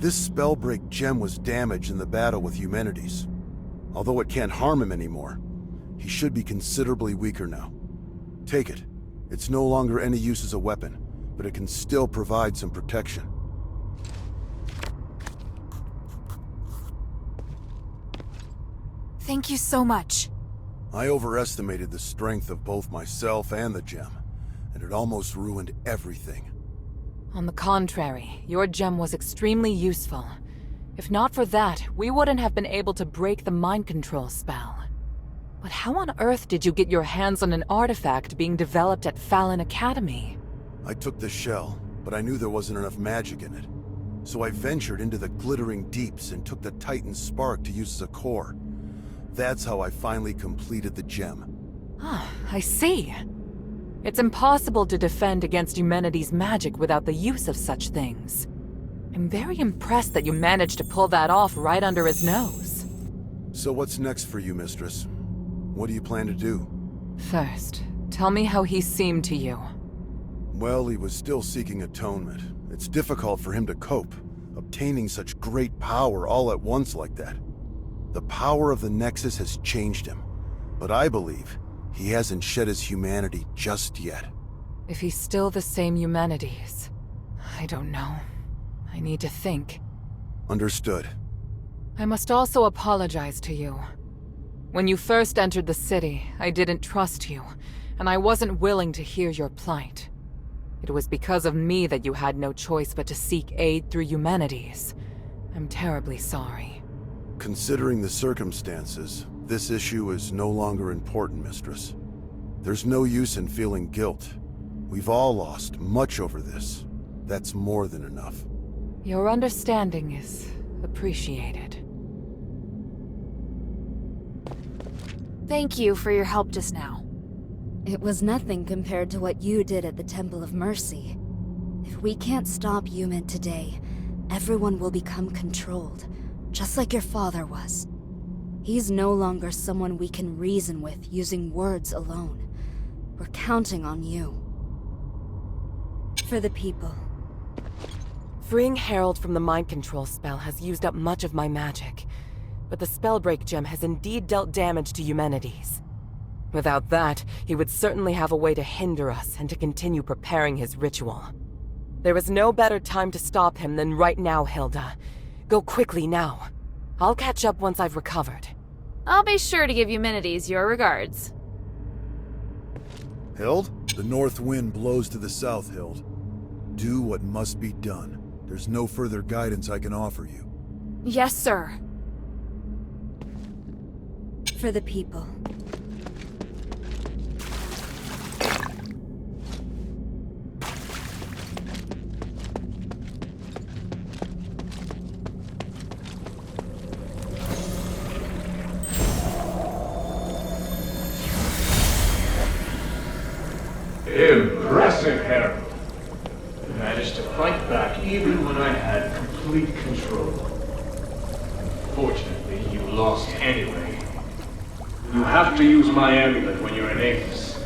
This spellbreak gem was damaged in the battle with Eumenides. Although it can't harm him anymore, he should be considerably weaker now. Take it. It's no longer any use as a weapon, but it can still provide some protection. Thank you so much. I overestimated the strength of both myself and the gem, and it almost ruined everything. On the contrary, your gem was extremely useful. If not for that, we wouldn't have been able to break the mind control spell. But how on earth did you get your hands on an artifact being developed at Fallon Academy? I took the shell, but I knew there wasn't enough magic in it. So I ventured into the glittering deeps and took the Titan Spark to use as a core. That's how I finally completed the gem. Ah, I see. It's impossible to defend against Eumenides' magic without the use of such things. I'm very impressed that you managed to pull that off right under his nose. So what's next for you, Mistress? What do you plan to do? First, tell me how he seemed to you. Well, he was still seeking atonement. It's difficult for him to cope, obtaining such great power all at once like that. The power of the Nexus has changed him, but I believe he hasn't shed his humanity just yet. If he's still the same Eumenides, I don't know. I need to think. Understood. I must also apologize to you. When you first entered the city, I didn't trust you, and I wasn't willing to hear your plight. It was because of me that you had no choice but to seek aid through Eumenides. I'm terribly sorry. Considering the circumstances, this issue is no longer important, Mistress. There's no use in feeling guilt. We've all lost much over this. That's more than enough. Your understanding is appreciated. Thank you for your help just now. It was nothing compared to what you did at the Temple of Mercy. If we can't stop Yumen today, everyone will become controlled, just like your father was. He's no longer someone we can reason with using words alone. We're counting on you. For the people. Freeing Harold from the mind control spell has used up much of my magic, but the Spellbreak gem has indeed dealt damage to Eumenides. Without that, he would certainly have a way to hinder us and to continue preparing his ritual. There is no better time to stop him than right now, Hilda. Go quickly now. I'll catch up once I've recovered. I'll be sure to give Eumenides your regards. Hild? The north wind blows to the south, Hild. Do what must be done. There's no further guidance I can offer you. Yes, sir. For the people. Impressive, Harold. You managed to fight back even when I had complete control. Unfortunately, you lost anyway. You have to use my amulet when you're in Athos.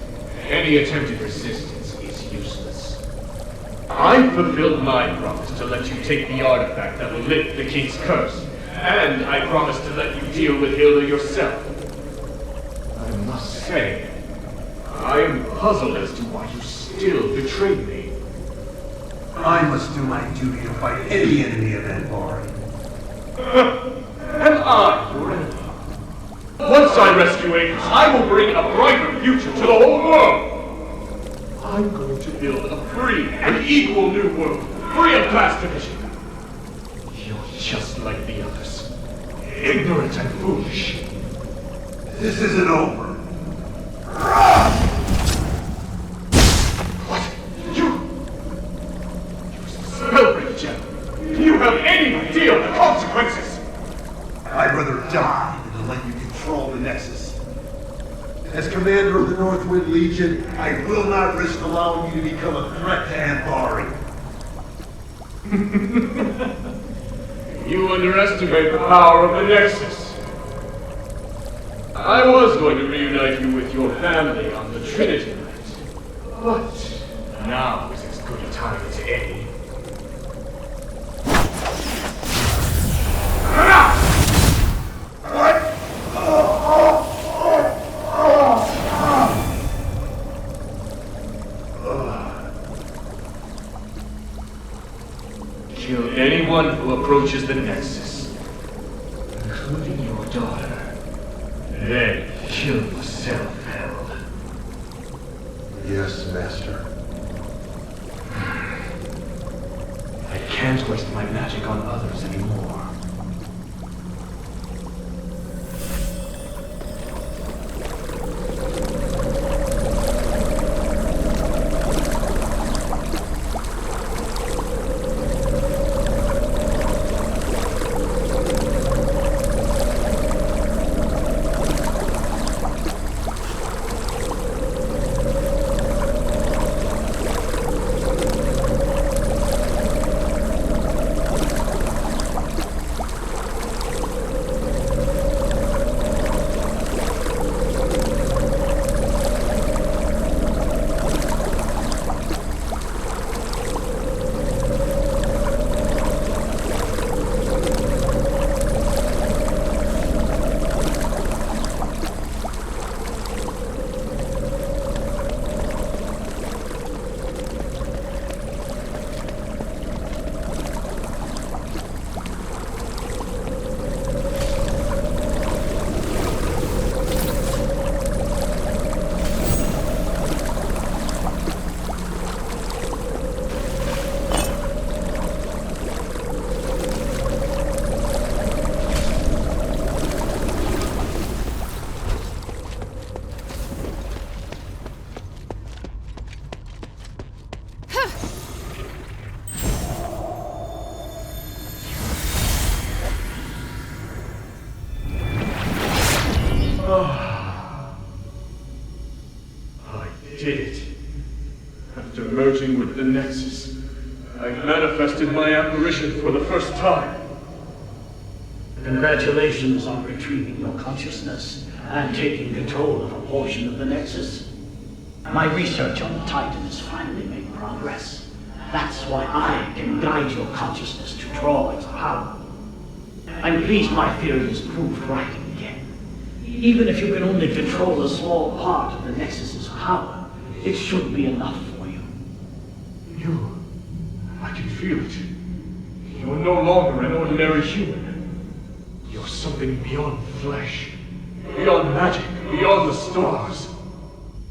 Any attempted resistance is useless. I fulfilled my promise to let you take the artifact that will lift the king's curse, and I promised to let you deal with Hilda yourself. I must say, I am puzzled as to why you still betrayed me. I must do my duty to fight any enemy of Anbari. Am I your enemy? Once I rescue Athos, I will bring a brighter future to the whole world! I'm going to build a free and equal new world, free of class division. You're just like the others. Ignorant and foolish. This isn't over. Spellbreak gem! Do you have any idea of the consequences? I'd rather die than to let you control the Nexus. As commander of the Northwind Legion, I will not risk allowing you to become a threat to Anbari. You underestimate the power of the Nexus. I was going to reunite you with your family on the Trinity night, but now is as good a time as any. So anyone who approaches the Nexus, including your daughter, then kill yourself, Harold. Yes, Master. I can't waste my magic on others anymore. I did it. After merging with the Nexus, I manifested my apparition for the first time. Congratulations on retrieving your consciousness and taking control of a portion of the Nexus. My research on the Titan has finally made progress. That's why I can guide your consciousness to draw its power. I'm pleased my theory is proved right again. Even if you can only control a small part of the Nexus's power, it should be enough for you. I can feel it. You're no longer an ordinary human. You're something beyond flesh, beyond magic, beyond the stars.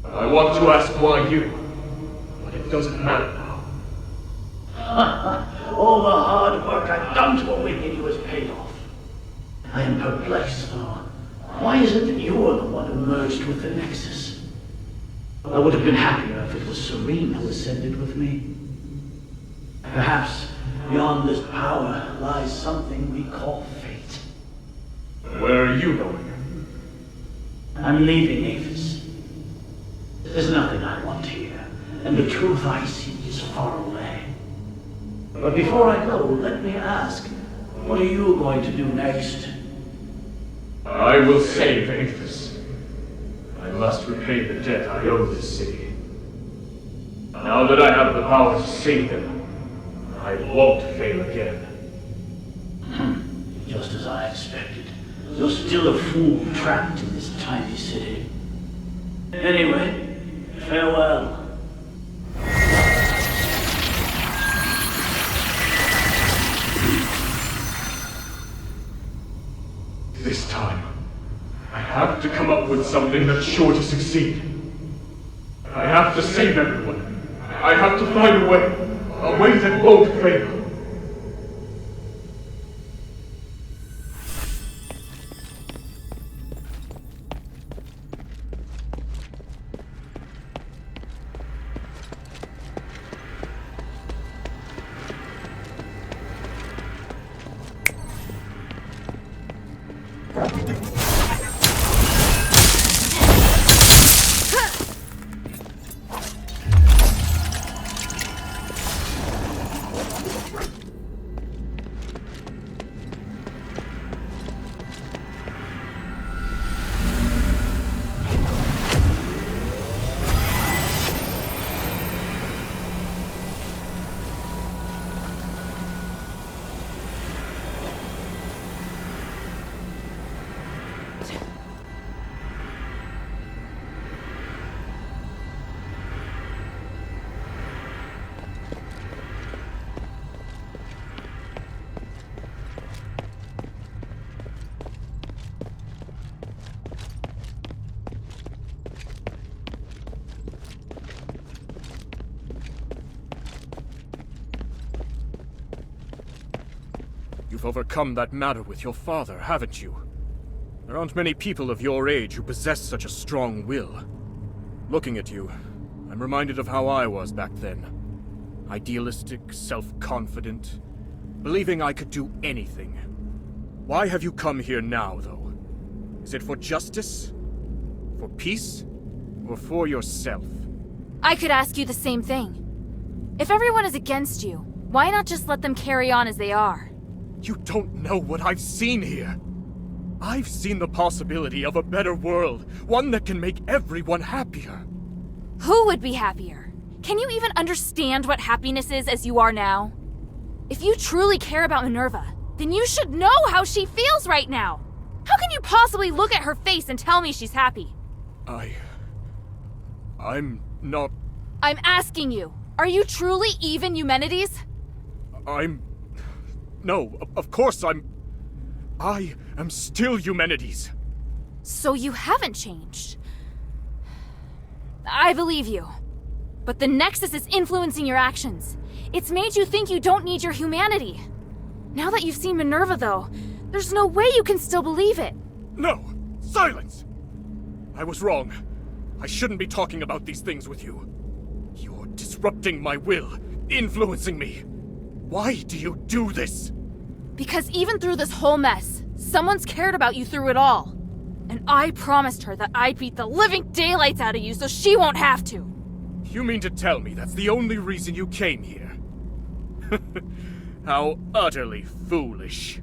I want to ask why you, but it doesn't matter now. All the hard work I've done to awaken you has paid off. I am perplexed, though. Why is it that you're the one who merged with the Nexus? I would have been happier if it was Serene who ascended with me. Perhaps beyond this power lies something we call fate. Where are you going? I'm leaving Avis. There's nothing I want here, and the truth I seek is far away. But before I go, let me ask, what are you going to do next? I will save Athos. I must repay the debt I owe this city. Now that I have the power to save them, I won't fail again. Just as I expected. You're still a fool trapped in this tiny city. Anyway, farewell. This time, I have to come up with something that's sure to succeed. I have to save everyone. I have to find a way that won't fail. You've overcome that matter with your father, haven't you? There aren't many people of your age who possess such a strong will. Looking at you, I'm reminded of how I was back then. Idealistic, self-confident, believing I could do anything. Why have you come here now, though? Is it for justice? For peace? Or for yourself? I could ask you the same thing. If everyone is against you, why not just let them carry on as they are? You don't know what I've seen here. I've seen the possibility of a better world, one that can make everyone happier. Who would be happier? Can you even understand what happiness is as you are now? If you truly care about Minerva, then you should know how she feels right now. How can you possibly look at her face and tell me she's happy? I'm not... I'm asking you, are you truly even Eumenides? No, of course I am still Eumenides. So you haven't changed. I believe you. But the Nexus is influencing your actions. It's made you think you don't need your humanity. Now that you've seen Minerva, though, there's no way you can still believe it. No! Silence! I was wrong. I shouldn't be talking about these things with you. You're disrupting my will, influencing me. Why do you do this? Because even through this whole mess, someone's cared about you through it all. And I promised her that I'd beat the living daylights out of you so she won't have to. You mean to tell me that's the only reason you came here? How utterly foolish.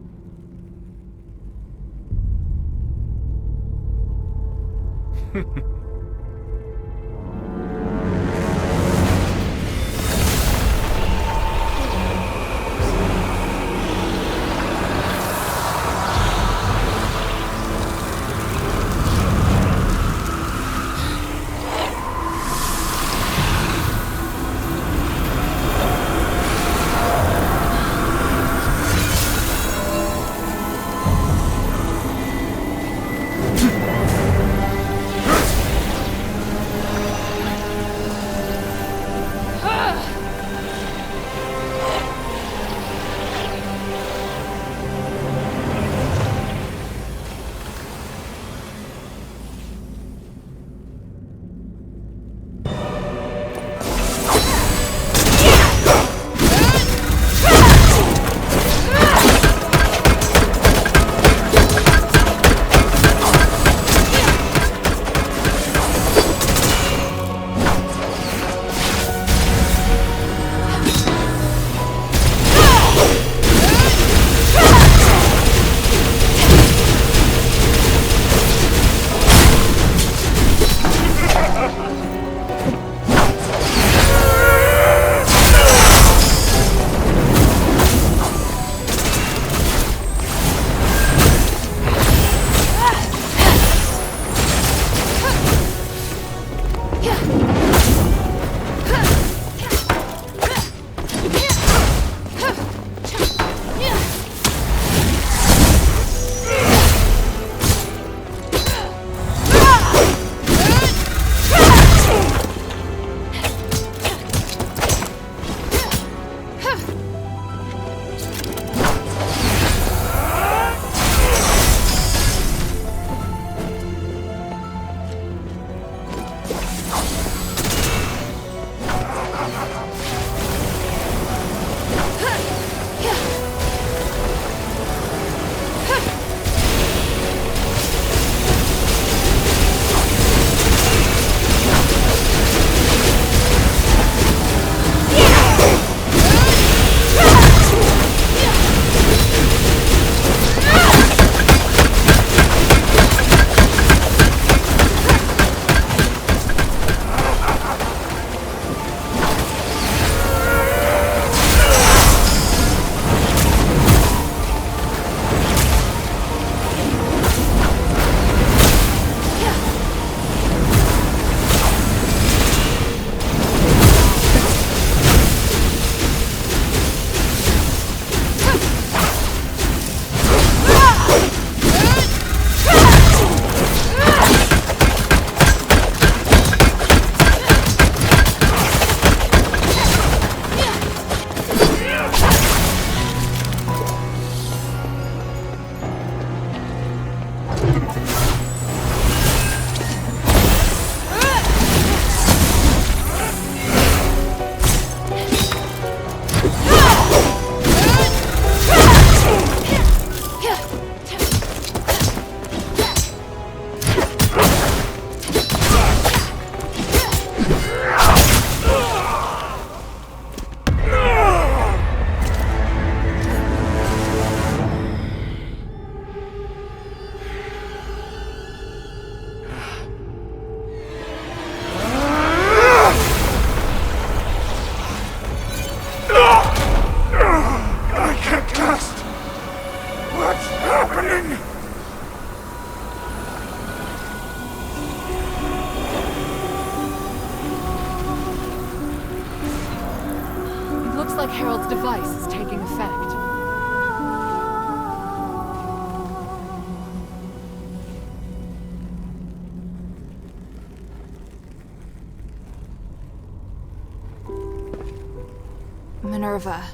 Minerva.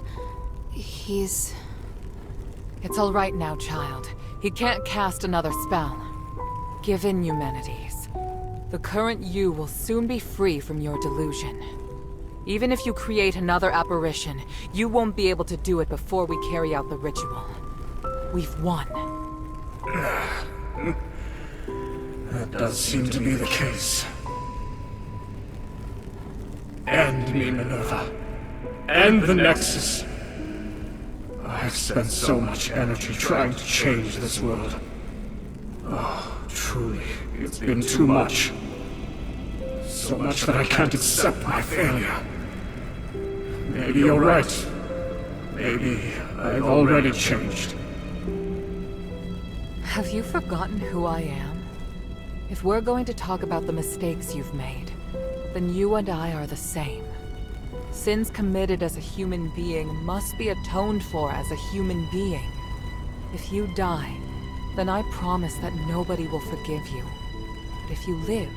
He's... It's all right now, child. He can't cast another spell. Give in, Eumenides. The current you will soon be free from your delusion. Even if you create another apparition, you won't be able to do it before we carry out the ritual. We've won. That does seem to be the case. End me, Minerva. End the Nexus. I've spent so much energy trying to change this world. Oh, truly, it's been too much. So much that I can't accept my failure. Maybe you're right. Maybe I've already changed. Have you forgotten who I am? If we're going to talk about the mistakes you've made, then you and I are the same. Sins committed as a human being must be atoned for as a human being. If you die, then I promise that nobody will forgive you. But if you live,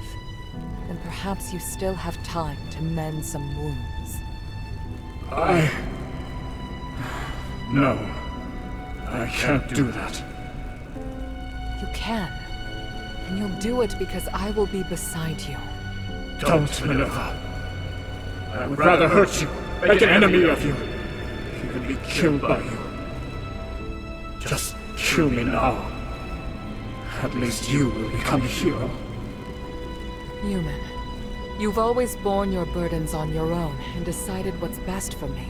then perhaps you still have time to mend some wounds. No. I can't do that. You can. And you'll do it because I will be beside you. Don't, Minerva. I would rather hurt you, make an enemy of you, than be killed by you. Just kill me now. At least you will become a hero. Human, you've always borne your burdens on your own and decided what's best for me.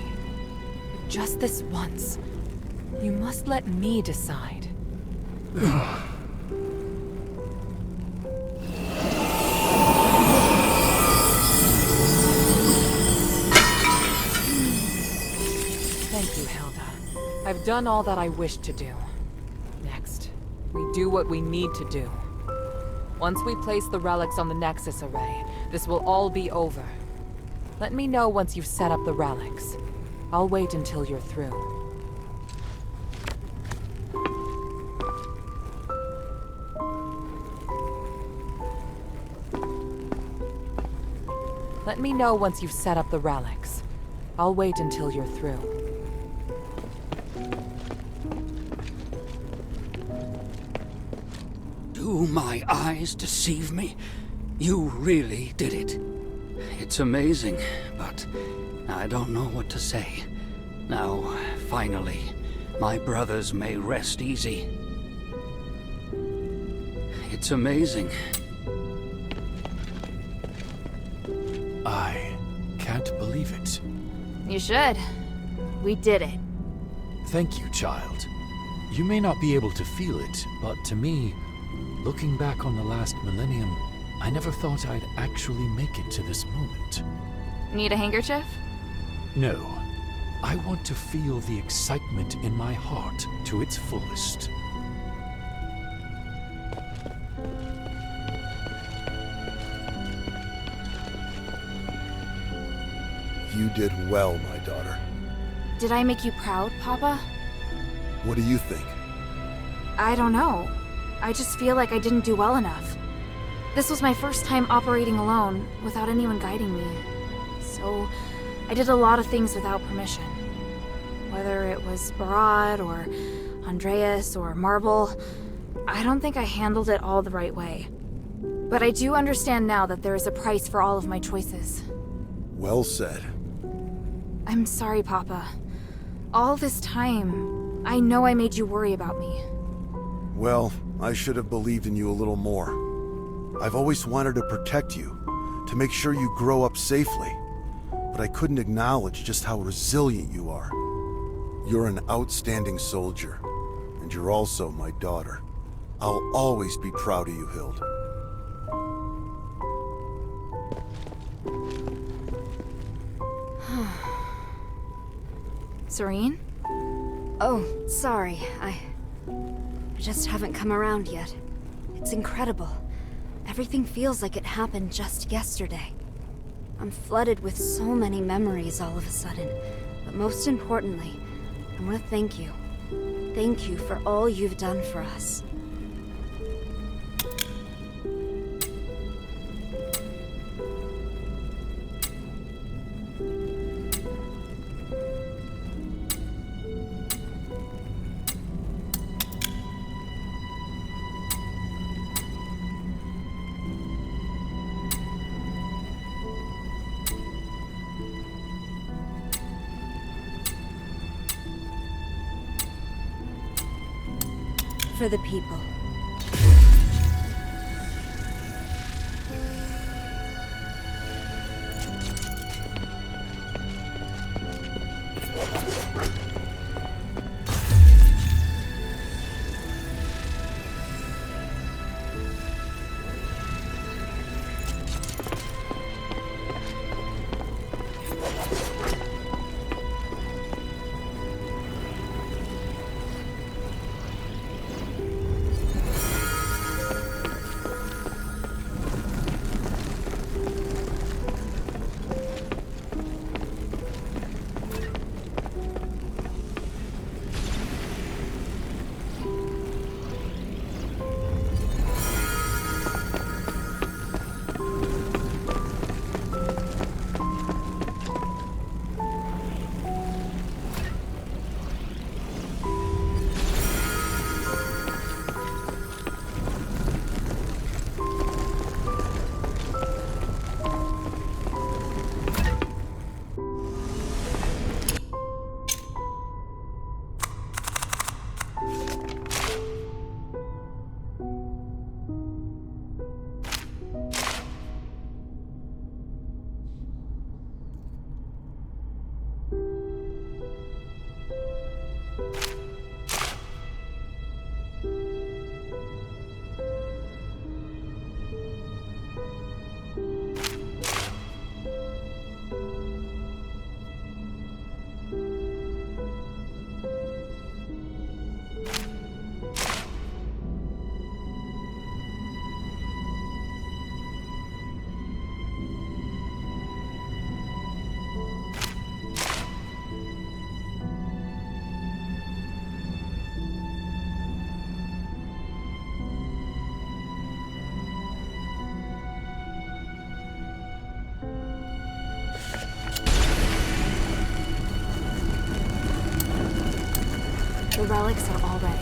But just this once, you must let me decide. Thank you, Hilda. I've done all that I wished to do. Next, we do what we need to do. Once we place the relics on the Nexus array, this will all be over. Let me know once you've set up the relics. I'll wait until you're through. Let me know once you've set up the relics. I'll wait until you're through. Do my eyes deceive me? You really did it. It's amazing, but I don't know what to say. Now, finally, my brothers may rest easy. It's amazing. I can't believe it. You should. We did it. Thank you, child. You may not be able to feel it, but to me, looking back on the last millennium, I never thought I'd actually make it to this moment. Need a handkerchief? No. I want to feel the excitement in my heart to its fullest. You did well, my daughter. Did I make you proud, Papa? What do you think? I don't know. I just feel like I didn't do well enough. This was my first time operating alone, without anyone guiding me. So, I did a lot of things without permission. Whether it was Barad, or Andreas, or Marble, I don't think I handled it all the right way. But I do understand now that there is a price for all of my choices. Well said. I'm sorry, Papa. All this time, I know I made you worry about me. Well, I should have believed in you a little more. I've always wanted to protect you, to make sure you grow up safely. But I couldn't acknowledge just how resilient you are. You're an outstanding soldier, and you're also my daughter. I'll always be proud of you, Hild. Serene? Oh, sorry. I just haven't come around yet. It's incredible. Everything feels like it happened just yesterday. I'm flooded with so many memories all of a sudden. But most importantly, I want to thank you. Thank you for all you've done for us. For the people. The relics are all ready.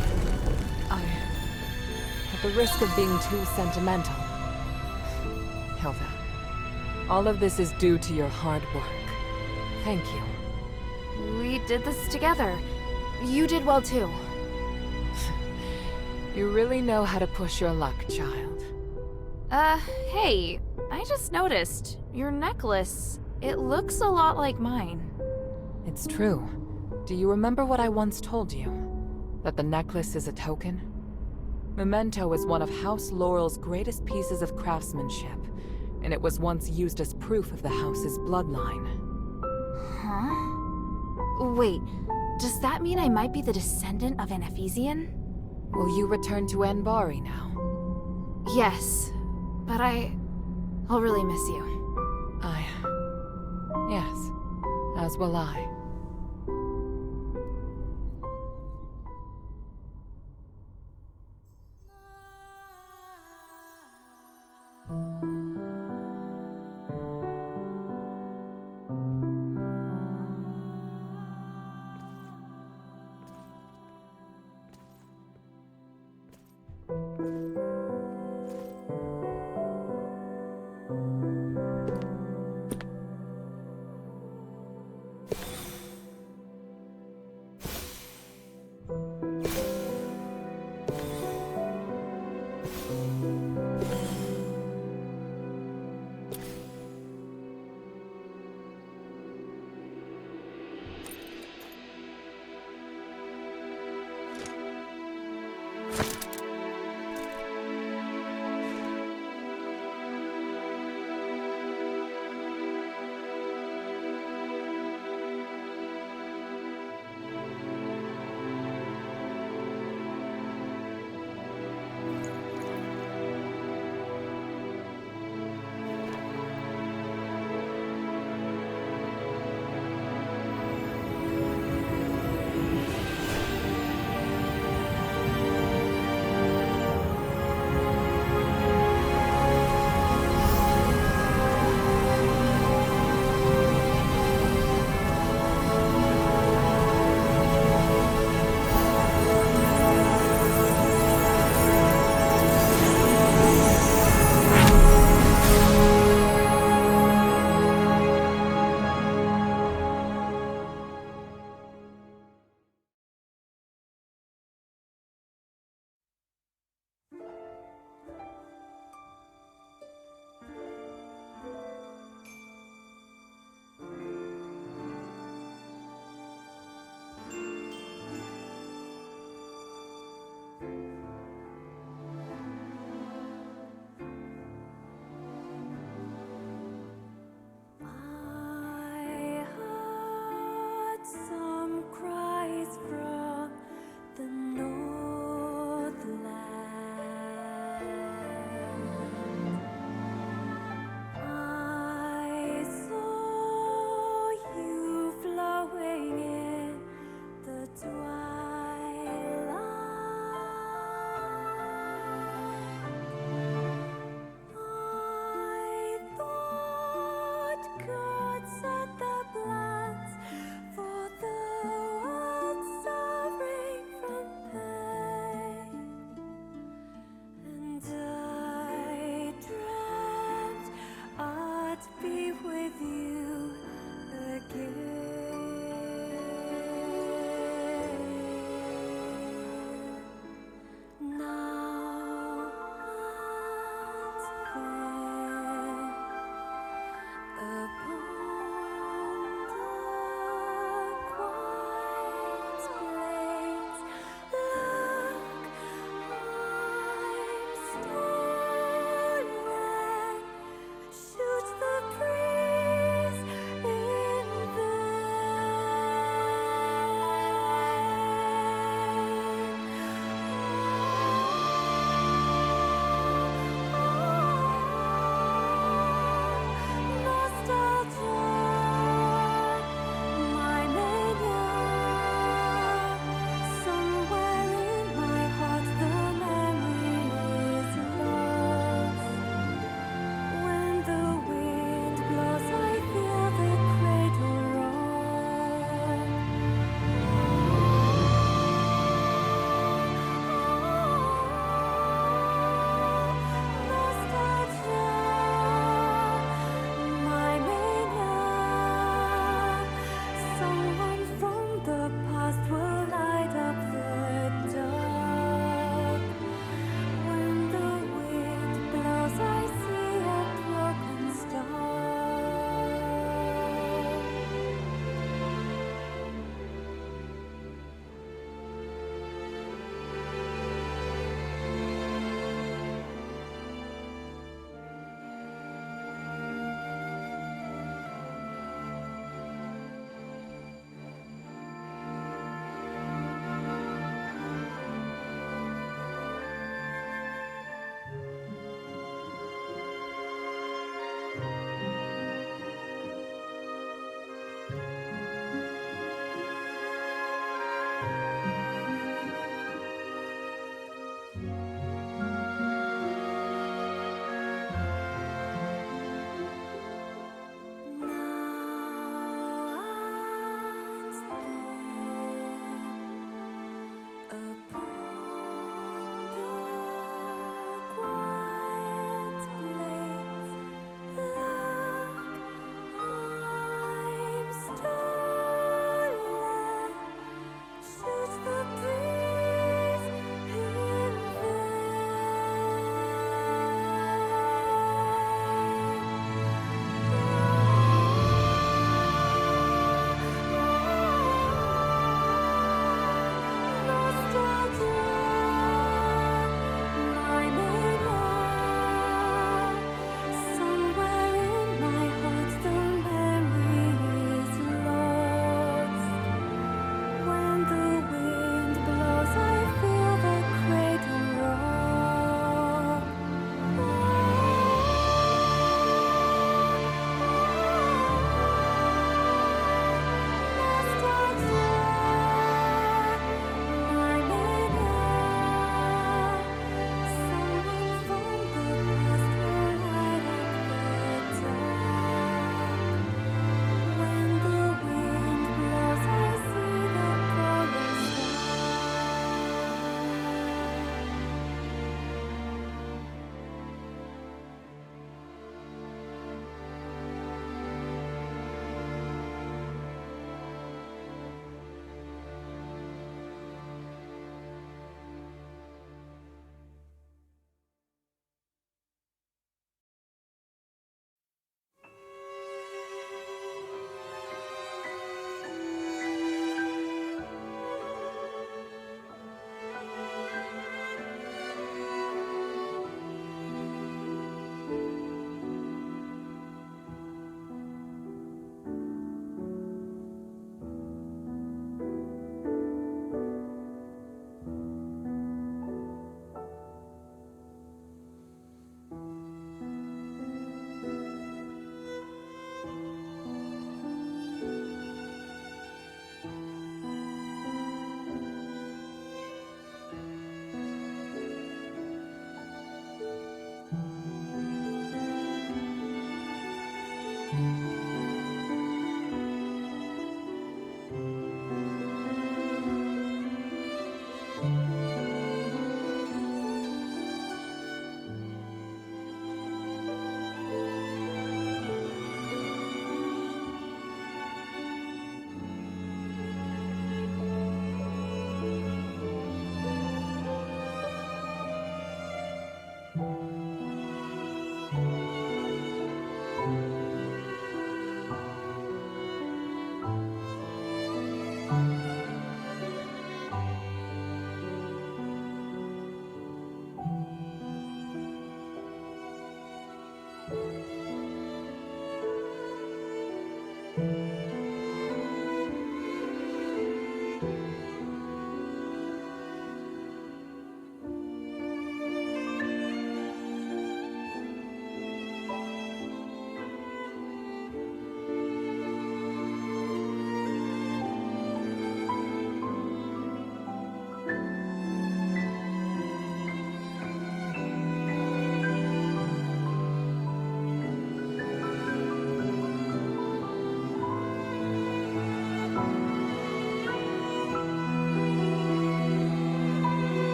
At the risk of being too sentimental, Hilda, all of this is due to your hard work. Thank you. We did this together. You did well too. You really know how to push your luck, child. Hey, I just noticed. Your necklace, it looks a lot like mine. It's true. Do you remember what I once told you? That the necklace is a token? Memento is one of House Laurel's greatest pieces of craftsmanship, and it was once used as proof of the house's bloodline. Huh? Wait, does that mean I might be the descendant of an Ephesian? Will you return to Anbari now? Yes, but I'll really miss you. Yes, as will I.